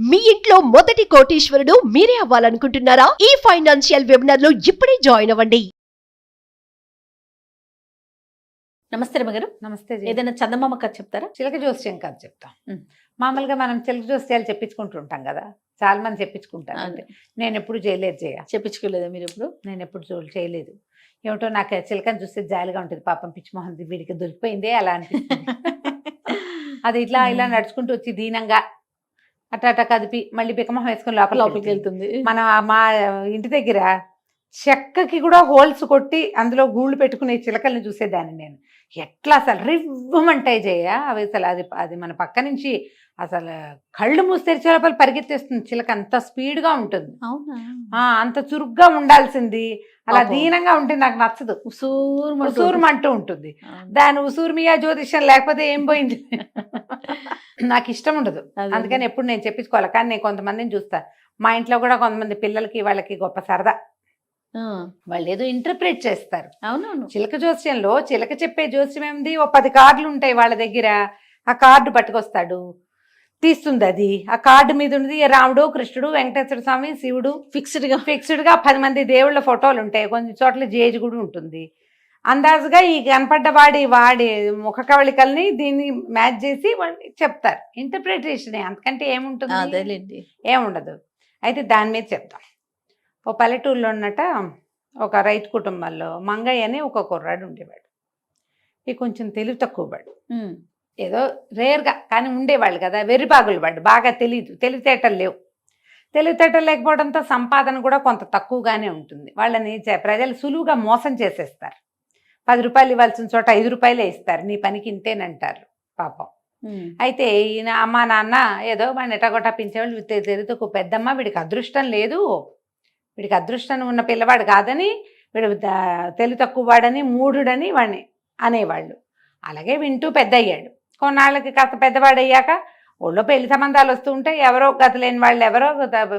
మీ ఇంట్లో మొదటి కోటీశ్వరుడు మీరే అవ్వాలనుకుంటున్నారా? ఈ ఫైనాన్షియల్ వెబినార్ లో ఇప్పుడే జాయిన్ అవ్వండి. నమస్తే రమగారు. నమస్తే జీ. ఏదైనా చందమామ కథ చెప్తారా? చిలక జోస్యం కాదు చెప్తాం. ఉం. మామూలుగా మనం చిలక జోస్యాలు చెప్పించుకుంటూ ఉంటాం కదా, చాలా మంది చెప్పించుకుంటారు. అదే. నేను ఎప్పుడు చేయలేదు జయ, చెప్పించుకోలేదా మీరు ఇప్పుడు? నేను ఎప్పుడు చేయలేదు. ఏమిటో నాకు చిలకని చూస్తే జాలిగా ఉంటుంది. పాపం పిచ్చిమోహన్ వీడికి దొరికిపోయిందే అలా అనిపిస్తుంది. అది ఇట్లా ఇలా నడుచుకుంటూ వచ్చి దీనంగా అట్ట అట్ట కదిపి మళ్ళీ బిక్కమొహం వేసుకొని లోపలికి వెళ్తుంది. మన మా ఇంటి దగ్గర చెక్కకి కూడా హోల్స్ కొట్టి అందులో గూళ్ళు పెట్టుకునే చిలకల్ని చూసేదాన్ని నేను. ఎట్లా అసలు రివ్వమంటాయి జయ అవి. అసలు అది మన పక్క నుంచి అసలు కళ్ళు మూసి తెరిచే లోపల పరిగెత్తేస్తుంది చిలక. అంత స్పీడ్గా ఉంటుంది. అవునా? అంత చురుగ్గా ఉండాల్సింది. అలా పాపం. దీనంగా ఉంటే నాకు నచ్చదు. ఉసూరుమంటూ ఉంటుంది. అవును. దాని ఉసూరుమియా జ్యోతిష్యం లేకపోతే ఏం పోయింది. నాకు ఇష్టం ఉండదు. అదే. అందుకని ఎప్పుడు నేను చెప్పించుకోవాలి. కానీ నేను కొంతమందిని చూస్తా, మా ఇంట్లో కూడా కొంతమంది పిల్లలకి వాళ్ళకి గొప్ప సరదా. ఆ, వాళ్ళు ఏదో ఇంటర్ప్రిట్ చేస్తారు. అవునవును. చిలక జోస్యంలో చిలక చెప్పే జోస్యం ఏమిది, ఓ 10 కార్డులు ఉంటాయి వాళ్ళ దగ్గర. ఆ కార్డు పట్టుకొస్తాడు, తీస్తుంది. అది ఆ కార్డు మీద ఉంది రాముడు, కృష్ణుడు, వెంకటేశ్వర స్వామి, శివుడు, ఫిక్స్డ్ గా ఫిక్స్డ్గా 10 మంది దేవుళ్ళ ఫోటోలు ఉంటాయి. కొన్ని చోట్ల జేజ్ కూడా ఉంటుంది. అందాజుగా ఈ కనపడ్డ వాడి ముఖ కవళికల్ని దీన్ని మ్యాచ్ చేసి వాళ్ళు చెప్తారు. ఇంటర్ప్రిటేషన్, అంతకంటే ఏముంటుంది, అదేలేండి. ఏముండదు. అయితే దాని మీద చెప్తాం. ఓ పల్లెటూరులో ఉన్నట ఒక రైతు కుటుంబంలో మంగయ్య అని ఒక కుర్రాడు ఉండేవాడు. ఈ కొంచెం తెలివి తక్కువ వాడు. ఉం. ఏదో రేర్గా కానీ ఉండేవాళ్ళు కదా, వెర్రిబాగులు వాడు. బాగా తెలివితేటలు లేవు. తెలివితేటలు లేకపోవడంతో సంపాదన కూడా కొంత తక్కువగానే ఉంటుంది. వాళ్ళని ప్రజలు సులువుగా మోసం చేసేస్తారు. 10 రూపాయలు ఇవ్వాల్సిన చోట 5 రూపాయలే ఇస్తారు. నీ పనికి ఇంతేనంటారు పాపం. ఉం. అయితే ఈయన అమ్మ నాన్న ఏదో వాడిని ఎటగొట్టా పెంచేవాళ్ళు. తెలివితక్కువ పెద్దమ్మ, వీడికి అదృష్టం లేదు, వీడికి అదృష్టం ఉన్న పిల్లవాడు కాదని, వీడు తెలివి తక్కువ వాడని, మూఢుడని వాడిని అనేవాళ్ళు. అలాగే వింటూ పెద్ద అయ్యాడు. కొన్నాళ్ళకి కాస్త పెద్దవాడయ్యాక ఊళ్ళో పెళ్లి సంబంధాలు వస్తూ ఉంటే ఎవరో గత లేని వాళ్ళు ఎవరో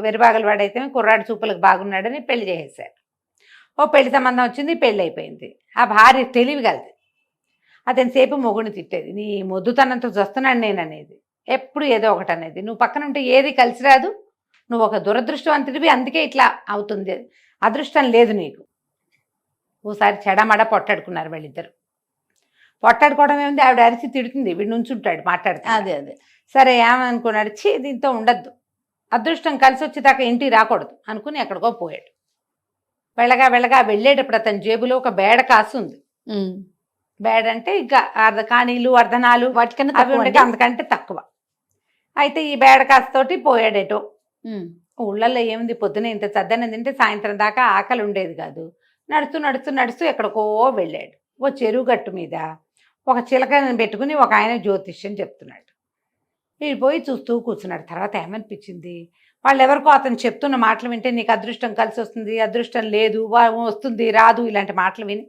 వెరిబాగలు వాడైతే కుర్రాడు చూపులకు బాగున్నాడని పెళ్లి చేసేసారు. ఓ పెళ్లి సంబంధం వచ్చింది, పెళ్ళి అయిపోయింది. ఆ భార్య తెలివి కలది. అతని సేపు మొగుడిని తిట్టేది, నీ మొద్దుతనంతో వస్తున్నాడు నేను అనేది. ఎప్పుడు ఏదో ఒకటి అనేది. నువ్వు పక్కన ఉంటే ఏది కలిసి రాదు, నువ్వు ఒక దురదృష్టవంతుడివి, అందుకే ఇట్లా అవుతుంది, అదృష్టం లేదు నీకు. ఓసారి చెడమడ పొట్టాడుకున్నారు వాళ్ళిద్దరు. పొట్టాడుకోవడం ఏముంది, ఆవిడ అరిచి తిడుతుంది, వీడు నుంచుంటాడు మాట్లాడుతాడు. అదే అదే. సరే ఏమనుకున్నాడు, దీంతో ఉండద్దు, అదృష్టం కలిసి వచ్చేదాకా ఇంటికి రాకూడదు అనుకుని ఎక్కడికో పోయాడు. వెళ్ళగా వెళ్ళేటప్పుడు అతని జేబులో ఒక బేడ కాసు ఉంది. ఉం. బేడ అంటే ఇంకా కాణీలు, అర్ధనాలు వాటికన్నా అవి తక్కువ ఉండగా అండి? అంతకంటే తక్కువ. అయితే ఈ బేడ కాసుతోటి పోయాడేటో. ఉం. ఊళ్ళల్లో ఏముంది, పొద్దున ఇంత చద్దన తింటే సాయంత్రం దాకా ఆకలి ఉండేది కాదు. నడుస్తూ ఎక్కడికో వెళ్ళాడు. ఓ చెరువు గట్టు మీద ఒక చిలకని పెట్టుకుని ఒక ఆయన జ్యోతిష్యం చెప్తున్నాడు. వీడు పోయి చూస్తూ కూర్చున్నాడు. తర్వాత ఏమనిపించింది, వాళ్ళు ఎవరికో అతను చెప్తున్న మాటలు వింటే నీకు అదృష్టం కలిసి వస్తుంది, అదృష్టం లేదు, వస్తుంది రాదు, ఇలాంటి మాటలు విని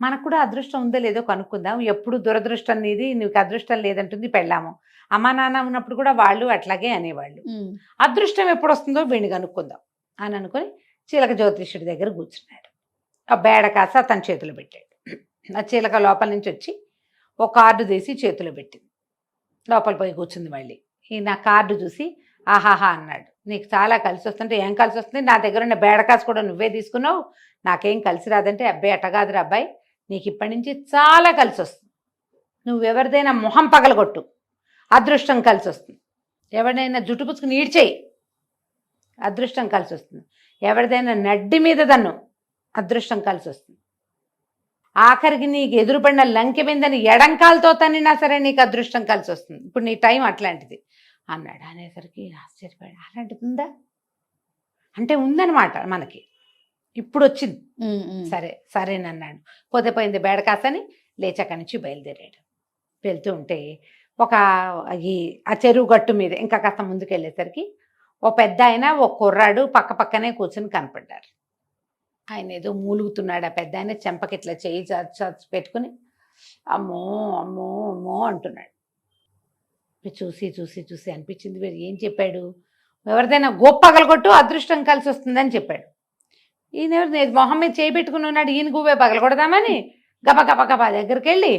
మనకు కూడా అదృష్టం ఉందో లేదో కనుక్కుందాం. ఎప్పుడు దురదృష్టం నీది, నీకు అదృష్టం లేదంటుంది పెళ్ళాము. అమ్మా నాన్న ఉన్నప్పుడు కూడా వాళ్ళు అట్లాగే అనేవాళ్ళు. ఉం. అదృష్టం ఎప్పుడు వస్తుందో వీడిని కనుక్కుందాం అని అనుకుని చిలక జ్యోతిష్యుడి దగ్గర కూర్చున్నాడు. ఆ బేడ కాస అతని చేతిలో పెట్టాడు. ఆ చిలక లోపల నుంచి వచ్చి ఒక కార్డు తీసి చేతిలో పెట్టింది. లోపల పోయి కూర్చుంది. మళ్ళీ ఈ నా కార్డు చూసి ఆహాహా అన్నాడు, నీకు చాలా కలిసి వస్తుంటే ఏం కలిసి వస్తుంది, నా దగ్గర ఉన్న బేడకాసు కూడా నువ్వే తీసుకున్నావు, నాకేం కలిసి రాదంటే, అబ్బాయి అట్టగాదురా అబ్బాయి, నీకు ఇప్పటి నుంచి చాలా కలిసి వస్తుంది. నువ్వు ఎవరిదైనా మొహం పగలగొట్టు, అదృష్టం కలిసి వస్తుంది. ఎవరిదైనా జుట్టు పుచ్చుకుని ఈడ్చేయి, అదృష్టం కలిసి వస్తుంది. ఎవరిదైనా నడ్డి మీద దన్ను, అదృష్టం కలిసి వస్తుంది. ఆఖరికి నీకు ఎదురుపడిన లంకె మీదని ఎడంకాలతో తన్నినా సరే నీకు అదృష్టం కలిసి వస్తుంది. ఇప్పుడు నీ టైం అట్లాంటిది అన్నాడు. అనేసరికి ఆశ్చర్యపోయాడు. అలాంటిది ఉందా అంటే ఉందన్నమాట మనకి, ఇప్పుడు వచ్చింది. ఉం. ఉం. సరేనన్నాడు. పోయింది బేడకాసని లేచాక నుంచి బయలుదేరాడు. వెళ్తూ ఉంటే ఒక ఆ చెరువు గట్టు మీద ఇంకా కాస్త ముందుకు వెళ్ళేసరికి ఓ పెద్ద ఆయన ఒక కుర్రాడు పక్కనే కూర్చుని కనపడ్డారు. ఆయన ఏదో మూలుగుతున్నాడు. ఆ పెద్ద ఆయన చెంపకి ఇట్లా చేయి పెట్టుకుని అమ్మో అమ్మో అమ్మో అంటున్నాడు. చూసి అనిపించింది, వీడు ఏం చెప్పాడు, ఎవరిదైనా గొప్పగలగొట్టు అదృష్టం కలిసి వస్తుందని చెప్పాడు. ఈయన ఎవరు మొహం మీద చేయి పెట్టుకుని ఉన్నాడు, ఈయన గువ్వే పగలగొడదామని గబగబా దగ్గరికి వెళ్ళి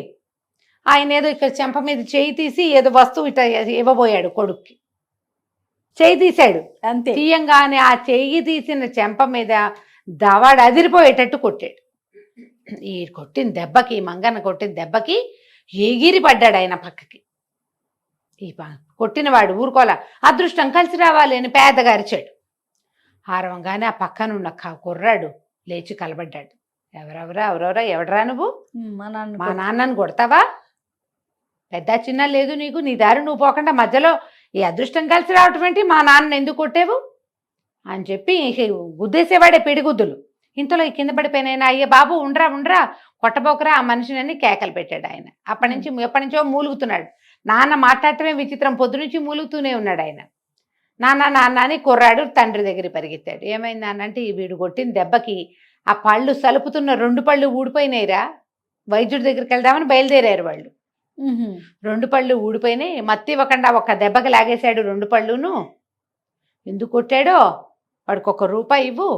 ఆయన ఏదో ఇక్కడ చెంప మీద చేయి తీసి ఏదో వస్తువు ఇట్లా ఇవ్వబోయాడు కొడుక్కి. చెయ్యి తీశాడు. అంతే. తీయంగానే ఆ చెయ్యి తీసిన చెంప మీద దవాడు అదిరిపోయేటట్టు కొట్టాడు. ఈ కొట్టిన దెబ్బకి, మంగన్న కొట్టిన దెబ్బకి ఎగిరి పడ్డాడు ఆయన పక్కకి. కొట్టినవాడు ఊరుకోలా. అదృష్టం కలిసి రావాలి అని పేదగా అరిచాడు. ఆరవంగానే ఆ పక్కనున్న కుర్రాడు లేచి కలబడ్డాడు. ఎవరెవరా ఎవడరా నువ్వు? మా నాన్నను కొడతావా? పెద్ద చిన్న లేదు నీకు, నీ దారి నువ్వు పోకుండా మధ్యలో ఈ అదృష్టం కలిసి రావటం ఏంటి? మా నాన్నని ఎందుకు కొట్టేవు అని చెప్పి గుద్దేసేవాడే పిడిగుద్దులు. ఇంతలో కింద పడిపోయిన అయ్యే బాబు ఉండరా కొట్టబోకరా ఆ మనిషిని కేకలు పెట్టాడు ఆయన. ఎప్పటి నుంచో మూలుగుతున్నాడు. నాన్న మాట్లాడటమే విచిత్రం, పొద్దు నుంచి మూలుగుతూనే ఉన్నాడు ఆయన. నాన్న అని కుర్రాడు తండ్రి దగ్గర పరిగెత్తాడు. ఏమైంది నాన్న అంటే, వీడు కొట్టిన దెబ్బకి ఆ పళ్ళు సలుపుతున్న 2 పళ్ళు ఊడిపోయినాయిరా, వైద్యుడి దగ్గరికి వెళ్దామని బయలుదేరారు వాళ్ళు. 2 పళ్ళు ఊడిపోయినాయి, మత్తి ఇవ్వకుండా ఒక్క దెబ్బకి లాగేశాడు 2 పళ్ళును. ఎందుకు కొట్టాడో వాడికి 1 రూపాయి ఇవ్వు,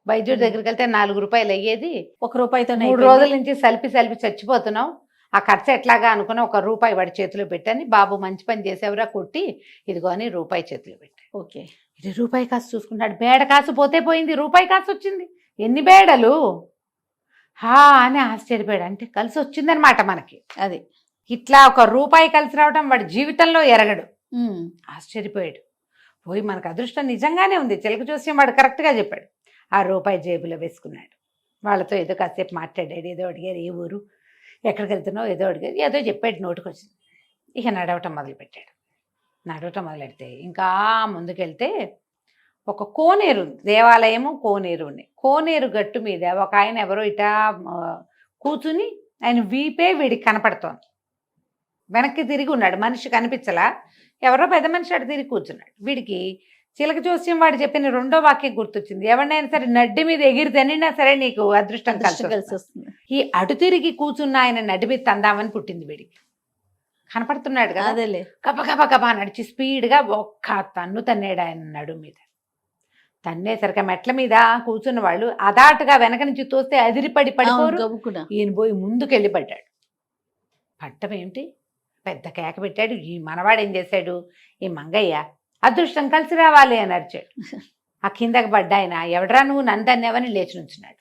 వైద్యుడి దగ్గరికి వెళ్తే 4 రూపాయలు అయ్యేది, 1 రూపాయితో 3 రోజుల నుంచి సలిపి చచ్చిపోతున్నావు, ఆ ఖర్చు ఎట్లాగా అనుకున్నా 1 రూపాయి వాడి చేతిలో పెట్టని, బాబు మంచి పని చేసేవరా కొట్టి ఇదిగో అని రూపాయి చేతిలో పెట్టాడు. ఓకే, ఇది రూపాయి కాసు చూసుకుంటాడు. బేడ కాసు పోతే పోయింది, రూపాయి కాసు వచ్చింది. ఎన్ని బేడలు అని ఆశ్చర్యపోయాడు. అంటే కలిసి వచ్చిందనమాట మనకి. అది ఇట్లా 1 రూపాయి కలిసి రావడం వాడి జీవితంలో ఎరగడు. ఆశ్చర్యపోయాడు. పోయి మనకు అదృష్టం నిజంగానే ఉంది, చిలక జోస్యం వాడు కరెక్ట్గా చెప్పాడు. ఆ రూపాయి జేబులో వేసుకున్నాడు. వాళ్ళతో ఏదో కాసేపు మాట్లాడాడు. ఏదో అడిగారు, ఏ ఊరు, ఎక్కడికి వెళ్తున్నావు, ఏదో అడిగారు, ఏదో చెప్పాడు, నోటికి వచ్చింది. ఇక నడవటం మొదలుపెట్టాడు. నడవటం మొదలెడితే ఇంకా ముందుకెళ్తే ఒక కోనేరు ఉంది, దేవాలయము కోనేరు ఉన్నాయి. కోనేరు గట్టు మీద ఒక ఆయన ఎవరో ఇటా కూర్చుని ఆయన వీపే వీడికి కనపడుతోంది. వెనక్కి తిరిగి ఉన్నాడు, మనిషి కనిపించలా, ఎవరో పెద్ద మనిషి అటు తిరిగి కూర్చున్నాడు. వీడికి చిలక జోస్యం వాడు చెప్పిన 2వ వాక్యం గుర్తొచ్చింది. ఎవరినైనా సరే నడ్డి మీద ఎగిరి తనినా సరే నీకు అదృష్టం కలిసి వస్తుంది. ఈ అటు తిరిగి కూర్చున్న ఆయన నడ్డి మీద తందామని పుట్టింది వీడికి. కనపడుతున్నాడు కదా, అదేలే. కబా నడిచి స్పీడ్గా ఒక్క తన్ను తన్నాడు ఆయన నడు మీద. తన్నేసరికి మెట్ల మీద కూర్చున్న వాళ్ళు అదాటుగా వెనక నుంచి తోస్తే అదిరిపడి పడిపోరు. ఈయన పోయి ముందుకెళ్ళి పడ్డాడు. పట్టం ఏమిటి, పెద్ద కేక పెట్టాడు. ఈ మనవాడు ఏం చేశాడు, ఈ మంగయ్య అదృష్టం కలిసి రావాలి అని అరిచాడు. ఆ కిందకి పడ్డా ఆయన, ఎవడరా నువ్వు నన్ను తన్నేవని లేచి నుంచున్నాడు.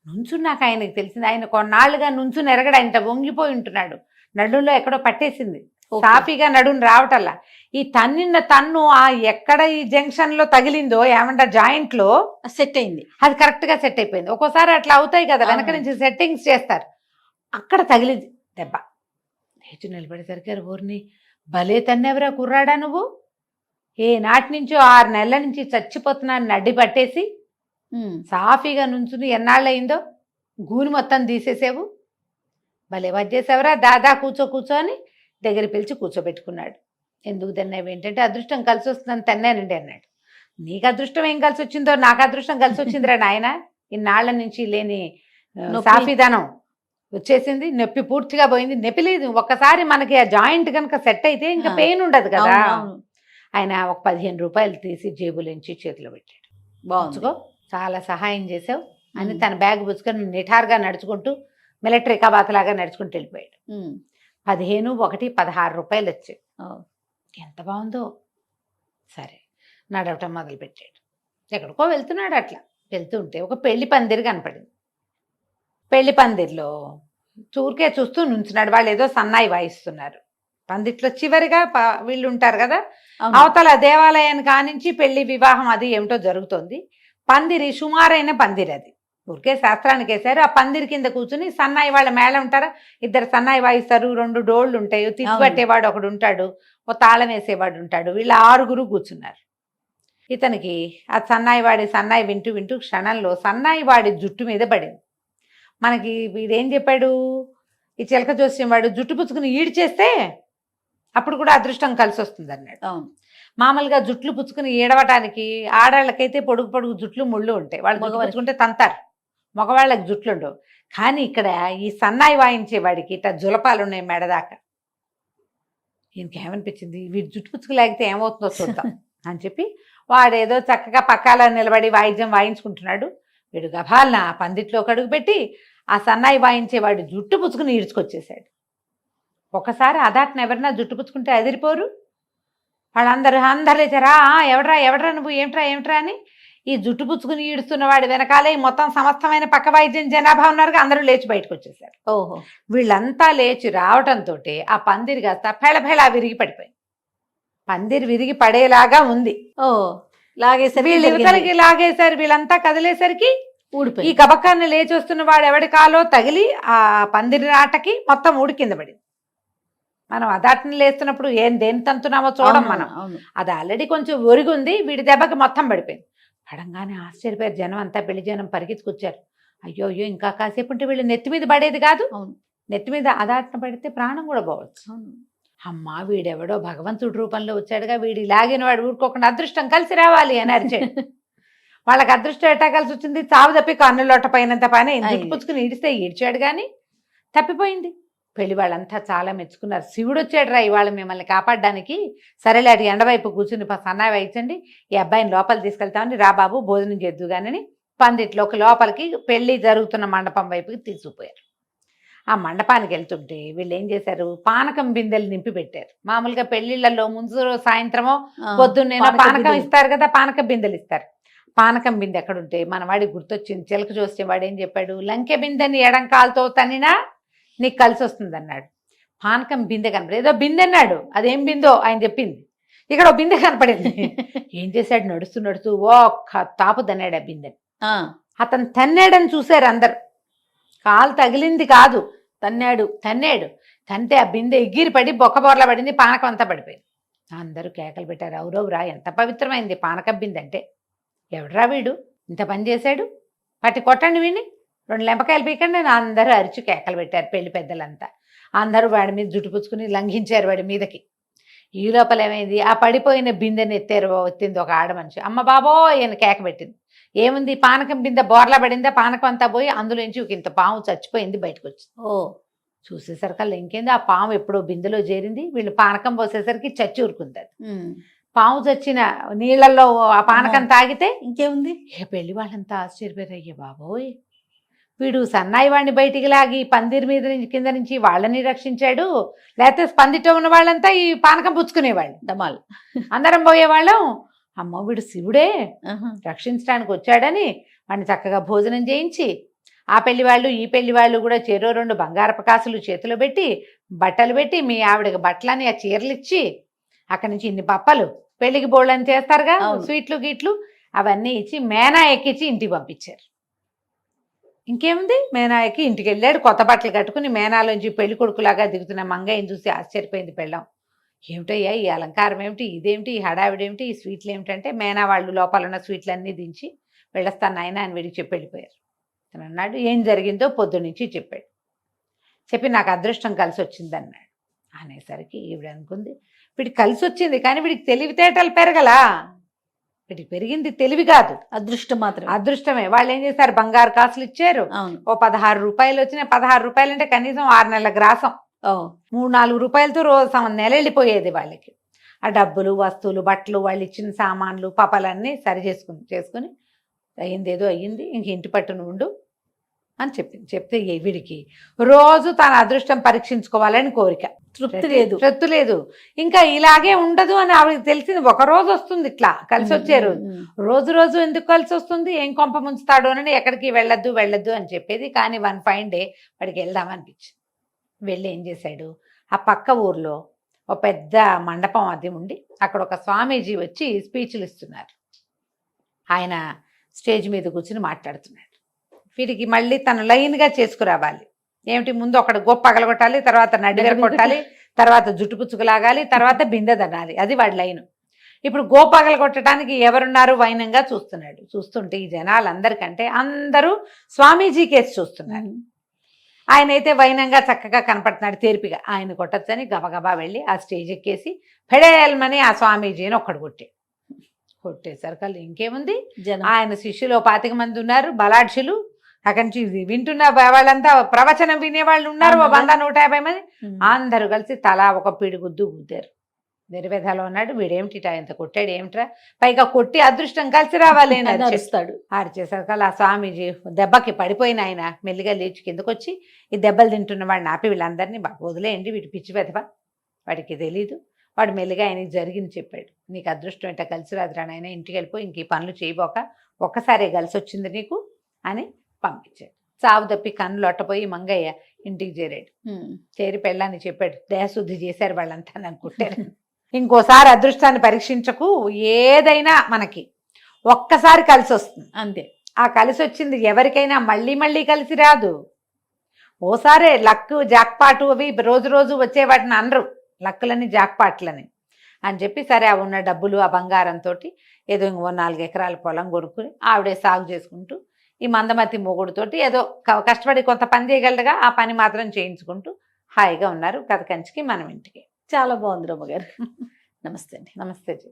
నుంచున్నాక ఆయనకు తెలిసింది, ఆయన కొన్నాళ్ళుగా నుంచుని ఎరగడు, ఆయన వంగిపోయి ఉంటున్నాడు, నడుంలో ఎక్కడో పట్టేసింది, సాఫీగా నడుని రావటల్లా. ఈ తన్నిన తన్ను ఆ ఎక్కడ ఈ జంక్షన్ లో తగిలిందో ఏమంటారు జాయింట్ లో సెట్ అయింది, అది కరెక్ట్ గా సెట్ అయిపోయింది. ఒక్కోసారి అట్లా అవుతాయి కదా, వెనక నుంచి సెట్టింగ్స్ చేస్తారు, అక్కడ తగిలింది దెబ్బ. లేచి నిలబడేసరికి ఊరిని భలే తన్నెవరా కుర్రాడా నువ్వు, ఏ నాటి నుంచో 6 నెలల నుంచి చచ్చిపోతున్నాను నడ్డి పట్టేసి సాఫీగా నుంచుని ఎన్నాళ్ళయిందో గూని మొత్తం తీసేసేవు, భలే వచ్చేసేవరా, దాదా కూర్చో అని దగ్గర పిలిచి కూర్చోబెట్టుకున్నాడు. ఎందుకు తిన్నావు ఏంటంటే, అదృష్టం కలిసి వస్తుందని తిన్నానండి అన్నాడు. నీకు అదృష్టం ఏం కలిసి వచ్చిందో, నాకు అదృష్టం కలిసి వచ్చిందిరా నాయన, ఇన్నాళ్ల నుంచి లేని సాఫీదనం వచ్చేసింది, నొప్పి పూర్తిగా పోయింది, నొప్పి లేదు. ఒక్కసారి మనకి ఆ జాయింట్ కనుక సెట్ అయితే ఇంకా పెయిన్ ఉండదు కదా. ఆయన ఒక 15 రూపాయలు తీసి జేబులోంచి చేతిలో పెట్టాడు. బాగుంచుకో, చాలా సహాయం చేసావు అని తన బ్యాగ్ పుచ్చుకొని నిఠారుగా నడుచుకుంటూ మిలిటరీ కబాతలాగా నడుచుకుంటూ వెళ్ళిపోయాడు. 15 1 16 రూపాయలు వచ్చాయి. ఎంత బాగుందో. సరే నడవటం మొదలుపెట్టాడు. ఎక్కడికో వెళ్తున్నాడు. అట్లా వెళ్తుంటే ఒక పెళ్లి పందిరి కనపడింది. పెళ్లి పందిరిలో చూరికే చూస్తూ నుంచున్నాడు. వాళ్ళు ఏదో సన్నాయి వాయిస్తున్నారు. పందిట్లో చివరిగా వీళ్ళు ఉంటారు కదా, అవతల దేవాలయానికి కానించి పెళ్లి వివాహం అది ఏమిటో జరుగుతుంది. పందిరి సుమారైన పందిరి, అది ఊరికే శాస్త్రానికి వేశారు. ఆ పందిరి కింద కూర్చుని సన్నాయి వాళ్ళ మేళ ఉంటారా, 2 సన్నాయి వాయిస్తారు, 2 డోళ్ళు ఉంటాయి, తిప్పి పట్టేవాడు ఒకడు ఉంటాడు, ఓ తాళం వేసేవాడు ఉంటాడు. వీళ్ళ 6 కూర్చున్నారు. ఇతనికి ఆ సన్నాయి వింటూ వింటూ క్షణంలో సన్నాయి వాడి జుట్టు మీద పడింది. మనకి వీడేం చెప్పాడు, ఈ చిలక జోస్యం వాడు జుట్టు పుచ్చుకుని ఈడు చేస్తే అప్పుడు కూడా అదృష్టం కలిసి వస్తుంది అన్నాడు. మామూలుగా జుట్లు పుచ్చుకుని ఈడవటానికి ఆడాళ్ళకైతే పొడుగు జుట్లు ముళ్ళు ఉంటాయి, వాళ్ళు పుచ్చుకుంటే తంతారు, మగవాళ్ళకి జుట్లు ఉండవు. కానీ ఇక్కడ ఈ సన్నాయి వాయించేవాడికి ఇట్లా జులపాలు ఉన్నాయి మెడదాకా. ఈయనకేమనిపించింది, వీడు జుట్టు పుచ్చుకులేగితే ఏమవుతుందో చూద్దాం అని చెప్పి వాడేదో చక్కగా పక్కాల నిలబడి వాయిద్యం వాయించుకుంటున్నాడు. వీడు గభాలన పందిట్లో కడుగు పెట్టి ఆ సన్నాయి వాయించేవాడు జుట్టు పుచ్చుకుని ఈడ్చుకొచ్చేసాడు. ఒకసారి అదాటన ఎవరన్నా జుట్టు పుచ్చుకుంటే అదిరిపోరు. అందరు లేచారా, ఎవడ్రా ఎవడ్రా నువ్వు, ఏమిట్రా అని ఈ జుట్టు పుచ్చుకుని ఈడుస్తున్న వాడి వెనకాలే ఈ మొత్తం సమస్తమైన పక్క వైద్యం జనాభా ఉన్నారు, అందరూ లేచి బయటకు వచ్చేసారు. ఓహో. వీళ్ళంతా లేచి రావటంతో ఆ పందిరి కాస్త ఫెళఫెళ విరిగి పడిపోయింది. పందిరి విరిగి పడేలాగా ఉంది. ఓ లాగేసరికి వీళ్ళు యువతలకి లాగేశారు. వీళ్ళంతా కదిలేసరికి ఈ ఊడిపోయి గబక్కాన్ని లేచి వస్తున్న వాడు ఎవడి కాలో తగిలి ఆ పందిరి ఆటకి మొత్తం ఊడి కింద పడింది. మనం అదాటని లేస్తున్నప్పుడు దేని తంతున్నామో చూడం మనం. అది ఆల్రెడీ కొంచెం ఒరిగుంది, వీడి దెబ్బకి మొత్తం పడిపోయింది. పడంగానే ఆశ్చర్యపోయారు జనం అంతా, పెళ్లి జనం పరిగెత్తుకొచ్చారు. అయ్యో ఇంకా కాసేపు ఉంటే వీళ్ళు నెత్తి మీద పడేది కాదు. అవును. నెత్తి మీద అదాటన పడితే ప్రాణం కూడా పోవచ్చు. అమ్మా వీడెవడో భగవంతుడి రూపంలో వచ్చాడుగా, వీడి లాగిన వాడు ఊరుకోకుండా అదృష్టం కలిసి రావాలి అని అరిచాడు. వాళ్ళకి అదృష్టం ఎట్టా కలిసి వచ్చింది, చావు తప్పి కన్నులోట పైనంత పైన ఇంటికి పుచ్చుకుని ఈడిస్తే ఈడ్చాడు కానీ తప్పిపోయింది. పెళ్లి వాళ్ళంతా చాలా మెచ్చుకున్నారు. శివుడు వచ్చాడు రా ఇవాళ మిమ్మల్ని కాపాడడానికి, సరేలే అటు ఎండవైపు కూర్చుని సన్నాయి వేయించండి, ఈ అబ్బాయిని లోపల తీసుకెళ్తామని, రా బాబు భోజనం చేద్దుగానని పందిట్లోకి లోపలికి పెళ్లి జరుగుతున్న మండపం వైపుకి తీసుకుపోయారు. ఆ మండపానికి వెళ్తుంటే వీళ్ళు ఏం చేశారు, పానకం బిందెలు నింపి పెట్టారు. మామూలుగా పెళ్లిళ్లలో ముందు సాయంత్రమో పొద్దున్నేనో పానకం ఇస్తారు కదా, పానకం బిందెలు ఇస్తారు. పానకం బిందె ఎక్కడుంటే మన వాడికి గుర్తొచ్చింది. చిలక చూస్తే వాడు ఏం చెప్పాడు, లంకె బిందెని ఎడంకాలతో తన్నినా నీకు కలిసి వస్తుంది అన్నాడు. పానకం బిందె కనపడేది, ఏదో బిందె అన్నాడు, అదేం బిందో ఆయన చెప్పింది. ఇక్కడ ఓ బిందె కనపడింది. ఏం చేశాడు, నడుస్తూ ఒక్క తాపు తన్నాడు ఆ బిందెని. అతను తన్నాడని చూశారు అందరు. కాలు తగిలింది కాదు, తన్నాడు. తంతే ఆ బిందె ఎగిరి పడి బొక్కబోర్లా పడింది, పానకం అంతా పడిపోయింది. అందరూ కేకలు పెట్టారు, అవురవురా ఎంత పవిత్రమైంది పానకం బిందె అంటే. ఎవడ్రా వీడు ఇంత పని చేశాడు, పట్టి కొట్టండి వీడిని, 2 లెంపకాయలు పీకండి అని అందరూ అరిచి కేకలు పెట్టారు. పెళ్లి పెద్దలంతా అందరూ వాడి మీద జుట్టు పుచ్చుకుని లంఘించారు వాడి మీదకి. ఈ లోపల ఏమైంది, ఆ పడిపోయిన బిందెని ఎత్తింది ఒక ఆడ మనిషి. అమ్మ బాబో ఈయన కేక పెట్టింది. ఏముంది, పానకం బిందె బోర్లా పడిందా, పానకం అంతా పోయి అందులోంచి ఒక ఇంత పాము చచ్చిపోయింది బయటకు వచ్చింది. చూసేసరికల్లా ఇంకేంది, ఆ పాము ఎప్పుడో బిందెలో చేరింది. వీళ్ళు పానకం పోసేసరికి చచ్చి ఊరుకుంది. పాము చచ్చిన నీళ్లలో ఆ పానకం తాగితే ఇంకేముంది. పెళ్లి వాళ్ళంతా ఆశ్చర్యపోయారు, అయ్యే బాబోయ్ వీడు సన్నాయి వాడిని బయటికి లాగి పందిరి మీద నుంచి కింద నుంచి వాళ్ళని రక్షించాడు, లేకపోతే స్పందితో ఉన్న వాళ్ళంతా ఈ పానకం పుచ్చుకునేవాళ్ళు, డమాల్ అందరం పోయేవాళ్ళం. అమ్మ వీడు శివుడే రక్షించడానికి వచ్చాడని వాడిని చక్కగా భోజనం చేయించి, ఆ పెళ్లి వాళ్ళు ఈ పెళ్లి వాళ్ళు కూడా చెరో 2 బంగారపు కాసులు చేతిలో పెట్టి, బట్టలు పెట్టి, మీ ఆవిడకి బట్టలని ఆ చీరలు ఇచ్చి, అక్కడి నుంచి ఇన్ని పప్పలు పెళ్లికి బోళ్ళని చేస్తారుగా, స్వీట్లు గీట్లు అవన్నీ ఇచ్చి మేనా ఎక్కించి ఇంటికి పంపించారు. ఇంకేముంది, మేనాయకి ఇంటికి వెళ్ళాడు. కొత్త బట్టలు కట్టుకుని మేనాలోంచి పెళ్లి కొడుకులాగా దిగుతున్న మంగయ్యని చూసి ఆశ్చర్యపోయింది పెళ్ళాం. ఏమిటయ్యా ఈ అలంకారం ఏమిటి, ఇదేమిటి, ఈ హడావిడేమిటి, ఈ స్వీట్లు ఏమిటంటే, మేనా వాళ్ళు లోపల ఉన్న స్వీట్లన్నీ దించి వెళ్ళొస్తాను నాయన అని వీడికి చెప్పి వెళ్ళిపోయారు. తను అన్నాడు ఏం జరిగిందో పొద్దునుంచి చెప్పాడు. చెప్పి నాకు అదృష్టం కలిసి వచ్చింది అన్నాడు. అనేసరికి ఈవిడ అనుకుంది, వీడికి కలిసి వచ్చింది కానీ వీడికి తెలివితేటలు పెరగలా, వీడికి పెరిగింది తెలివి కాదు, అదృష్టం మాత్రం. అదృష్టమే. వాళ్ళు ఏం చేశారు, బంగారు కాసులు ఇచ్చారు. ఓ 16 రూపాయలు వచ్చినాయి. 16 రూపాయలు అంటే కనీసం 6 నెలల గ్రాసం. 3-4 రూపాయలతో రోజు నెల వెళ్ళిపోయేది వాళ్ళకి. ఆ డబ్బులు, వస్తువులు, బట్టలు, వాళ్ళు ఇచ్చిన సామాన్లు, పపలన్నీ సరి చేసుకుని అయ్యిందేదో అయ్యింది, ఇంక ఇంటి పట్టును ఉండు అని చెప్పింది. చెప్తే వీడికి రోజు తన అదృష్టం పరీక్షించుకోవాలని కోరిక, తృప్తి లేదు. ఇంకా ఇలాగే ఉండదు అని ఆవిడకి తెలిసింది. ఒక రోజు వస్తుంది ఇట్లా కలిసి వచ్చే రోజు. రోజు ఎందుకు కలిసి వస్తుంది, ఏం కొంప ముంచుతాడు అని ఎక్కడికి వెళ్ళొద్దు అని చెప్పేది. కానీ వన్ ఫైన్ డే వాడికి వెళ్దామనిపించింది. వెళ్ళి ఏం చేశాడు, ఆ పక్క ఊర్లో ఒక పెద్ద మండపం అది ఉండి, అక్కడ ఒక స్వామీజీ వచ్చి స్పీచ్లు ఇస్తున్నారు. ఆయన స్టేజ్ మీద కూర్చుని మాట్లాడుతున్నాడు. వీడికి మళ్ళీ తను లైన్గా చేసుకురావాలి. ఏమిటి, ముందు ఒకడు గొప్ప పగలగొట్టాలి, తర్వాత నడిగర కొట్టాలి, తర్వాత జుట్టు పుచ్చుకులాగాలి, తర్వాత బిందె దనాలి. అది వాడి లైను. ఇప్పుడు గోపగల కొట్టడానికి ఎవరున్నారు వైనంగా చూస్తున్నాడు. చూస్తుంటే ఈ జనాలందరికంటే అందరూ స్వామీజీ కేసు చూస్తున్నారు. ఆయన అయితే వైనంగా చక్కగా కనపడుతున్నాడు, తేరిపిగా. ఆయన కొట్టచ్చని గబగబా వెళ్ళి ఆ స్టేజ్ ఎక్కేసి ఫెడేల్మని ఆ స్వామీజీని ఒక్కడు కొట్టేసరికల్లా ఇంకేముంది, ఆయన శిష్యులు 25 మంది ఉన్నారు, బలాఢ్యులు. అక్కడి నుంచి వింటున్న వాళ్ళంతా ప్రవచనం వినేవాళ్ళు ఉన్నారు, 100-150 మంది. అందరూ కలిసి తలా ఒక పిడిగుద్దు గుద్దారు. వెరివెధలో ఉన్నాడు, వీడేమిటి ఇంత కొట్టాడు ఏమిట్రా, పైగా కొట్టి అదృష్టం కలిసి రావాలి అని అరుస్తాడు. అరిచేసరికల్లా ఆ స్వామీజీ దెబ్బకి పడిపోయిన ఆయన మెల్లిగా లేచి కిందకు వచ్చి, ఈ దెబ్బలు తింటున్న వాడిని ఆపి వీళ్ళందరినీ వదిలేయండి, వీడి పిచ్చి వెధవ, వాడికి తెలీదు, వాడు మెల్లిగా ఆయనకి జరిగింది చెప్పాడు. నీకు అదృష్టం ఏంటో కలిసి రాదురా నాయన, ఇంటికి వెళ్ళిపోయి ఇంక ఈ పనులు చేయబోక, ఒక్కసారే కలిసి వచ్చింది నీకు అని పంపించాడు. సావు తప్పి కన్నులు ఒట్టపోయి మంగయ్య ఇంటికి చేరాడు. చేరి పెళ్ళాన్ని చెప్పాడు, దేహశుద్ధి చేశారు వాళ్ళంతా నన్ను కుట్టారు. ఇంకోసారి అదృష్టాన్ని పరీక్షించకు, ఏదైనా మనకి ఒక్కసారి కలిసి వస్తుంది అంతే. ఆ కలిసి వచ్చింది ఎవరికైనా మళ్ళీ మళ్ళీ కలిసి రాదు. ఓసారే లక్ జాక్పాటు అవి రోజు రోజు వచ్చే వాటిని అనరు, లక్కులని జాక్పాట్లని అని చెప్పి, సరే ఆ ఉన్న డబ్బులు ఆ బంగారంతో ఏదో ఇంకో 4 ఎకరాల పొలం కొనుక్కుని ఆవిడే సాగు చేసుకుంటూ ఈ మందమతి మొగుడుతోటి ఏదో కష్టపడి కొంత పని చేయగలరుగా, ఆ పని మాత్రం చేయించుకుంటూ హాయిగా ఉన్నారు. కథ కంచికి మనం ఇంటికి. చాలా బాగుంది రమ్మగారు. నమస్తే అండి. నమస్తే జీ.